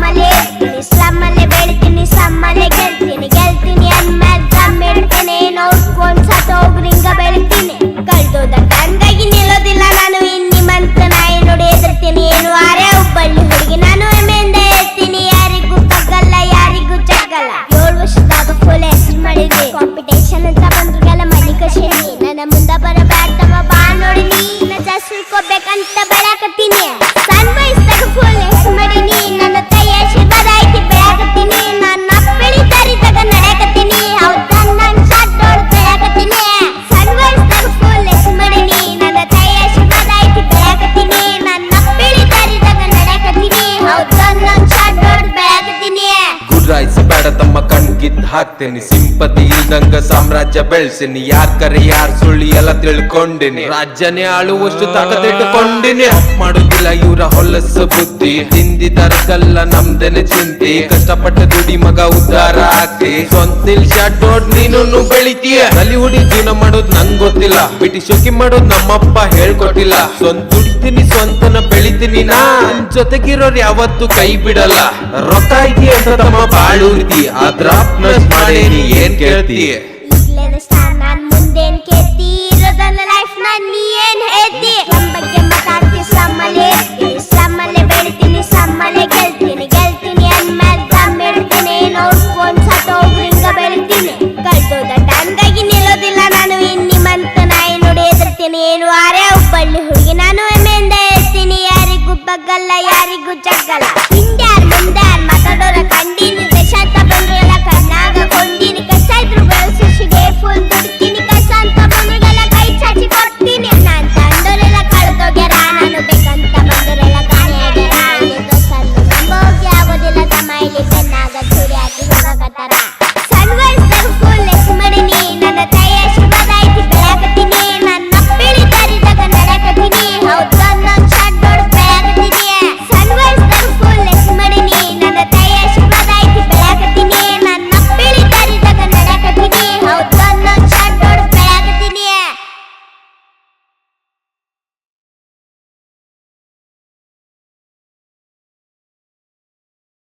ಸ್ಲಮ್ಮಲ್ಲಿ ಇರ್ತೀನಿ, ಸ್ಲಮ್ಮಲ್ಲಿ ಬೆಳಿತೀನಿ, ಸ್ಲಮ್ಮಲ್ಲಿ ಗೆಲ್ತೀನಿ ಅಂದ್ಮೇಲೆ ದಮ್ ಇಡ್ತೀನಿ. ನೋಡ್ಕೊಂಡ್ ಸತ್ತೋಗ್ರಿಂಗ ಬೆಳಿತೀನಿ. ಕಳ್ದೋದ ಹಂಗಾಗಿ ನಿಲ್ಲೋದಿಲ್ಲ ನಾನು ಇನ್ನಿಮಂತ ನಾಯಿ ನೋಡಿ ಎದುರ್ತೀನಿ. ಏನು ಆರೆ ಹುಬ್ಬಳ್ಳಿ ಹುಡುಗಿ ನಾನು ಹೆಮ್ಮೆಯಿಂದ ಹೇಳ್ತೀನಿ. ಯಾರಿಗೂ ತಗ್ಗಲ್ಲ ಯಾರಿಗೂ ಜಗ್ಗಲ್ಲ. 7 ವರ್ಷದಾಗ ಫುಲ್ ಹೆಸರು ಮಾಡಿದೆ. ಕಾಂಪಿಟೇಷನ್ ಅಂತ ಬಂದ್ರಿಗೆಲ್ಲ ಮನಿ ಕಶೇನಿ. ನನ್ನ ಮುಂದ ಬರಬ್ಯಾಡ್ತವ ಬಾ ನೋಡಿ ನೀ ಜಾಸ್ತಿಕೋಬೇಕಂತ ಬೆಳಕತ್ತೀನಿ. ಸಣ್ಣ ವಯಸ್ಸಾಗ ಫುಲ್ ಹೆಸರು ಮಾಡೀನಿ. ನನ್ನ ಕೈ ಆಶೀರ್ವಾದ ಐತಿ ಬೆಳಕತ್ತೀನಿ. ನನ್ನ ಬೆಳಿತಾರಿದಾಗ ನಡೆಯಕತ್ತೀನಿ. ಹೌದಾ ನನ್ ಶಾಟ್ ಹೊಡ್ದು ಬೆಳಕತ್ತೀನಿ. ಸಣ್ಣ ವಯಸ್ಸಾಗ ಫುಲ್ ಹೆಸರು ಮಾಡೀನಿ. ನನ್ನ ಕೈ ಆಶೀರ್ವಾದ ಐತಿ ಬೆಳಕತ್ತೀನಿ. ನನ್ನ ಬೆಳಿತಾರಿದಾಗ ನಡೆಯಕತ್ತೀನಿ. ಹೌದಾ ನನ್ ಶಾಟ್ ಹೊಡ್ದು ಬೆಳಕತ್ತೀನಿ. ಗುರ್ರಾಯಿಸಬೇಡ ತಮ್ಮ ಕಣ್ಗಿದ್ ಹಾಕ್ತೇನಿ. ಸಿಂಪತಿ ಇಲ್ದಂಗ ಸಾಮ್ರಾಜ್ಯ ಬೆಳ್ಸಿನಿ. ಯಾರ್ ಕರೆ ಯಾರ್ ಸುಳ್ಳಿ ಎಲ್ಲ ತಿಳ್ಕೊಂಡಿನಿ. ರಾಜ್ಯನೇ ಆಳುವಷ್ಟು ತಾಕತ್ತಿಟ್ಟುಕೊಂಡಿನಿ. ಮಾಡುದಿಲ್ಲ ಇವ್ರ ಹೊಲಸು ಬುದ್ಧಿ. ಹಿಂದಿದರ್ಗಲ್ಲ ನಮ್ದೇನೆ ಚಿಂತಿ. ಕಷ್ಟಪಟ್ಟ ದುಡಿ ಮಗ ಉದ್ಧಾರ ಆಗ್ತಿ. ಸ್ವಂತಿಲ್ ಶಾಟ್ ನೋಡ್ ನೀನು ಬೆಳಿತೀಯ. ಬಾಲಿವುಡ್ ಜೀವನ ಮಾಡೋದ್ ನಂಗ್ ಗೊತ್ತಿಲ್ಲ. ಬಿಟಿ ಶೋಕಿ ಮಾಡೋದ್ ನಮ್ಮಪ್ಪ ಹೇಳ್ಕೊಟ್ಟಿಲ್ಲ. ಸ್ವಂತ ದುಡಿತೀನಿ ಸ್ವಂತನ ಬೆಳಿತೀನಿ. ನಾನ್ ಜೊತೆಗಿರೋರ್ ಯಾವತ್ತು ಕೈ ಬಿಡಲ್ಲ. ರೊಕ್ಕ ಐತಿ ಅಂತ ತಮ್ಮ ಬಾಳುರ್ತಿ. ಆದ್ರ ಪ್ಲಸ್ ಮಾಡಿ ನೀ ಏನ್ ಕೇಳ್ತೀಯ? ಈಗ್ಲೇನೆ ಸ್ಟಾರ್ ನಾನ್ ಮುಂದೇನ್ ಕೇಳ್ತಿ. ಇರೋದನ್ನ ಲೈಫ್ ನಾನ್ ನೀ ಏನ್ ಹೇಳ್ತಿ? ನಮ್ ಬಗ್ಗೆ ಮಾತಾಡ್ತಿ. ಸ್ಲಮ್ಮಲ್ಲಿ ಇರ್ತೀನಿ, ಸ್ಲಮ್ಮಲ್ಲಿ ಬೆಳಿತೀನಿ, ಸ್ಲಮ್ಮಲ್ಲಿ ಗೆಲ್ತೀನಿ ಅಂದ್ಮೇಲೆ ದಮ್ ಇಡ್ತೀನಿ. ನೋಡ್ಕೊಂಡ್ ಸತ್ತೋಗ್ರಿಂಗ ಬೆಳಿತೀನಿ. ಕಳ್ದೋದ ಹಂಗಾಗಿ ನಿಲ್ಲೋದಿಲ್ಲ ನಾನು ಇನ್ನಿಮಂತ ನಾಯಿ ನೋಡಿ ಎದುರ್ತೀನಿ. ಏನು ಆರೆ ಹುಬ್ಬಳ್ಳಿ ಹುಡುಗಿ ನಾನು ಹೆಮ್ಮೆಯಿಂದ ಹೇಳ್ತೀನಿ. ಯಾರಿಗೂ ಬಗ್ಗಲ್ಲ ಯಾರಿಗೂ ಜಗ್ಗಲ್ಲ. ಹಿಂದೆ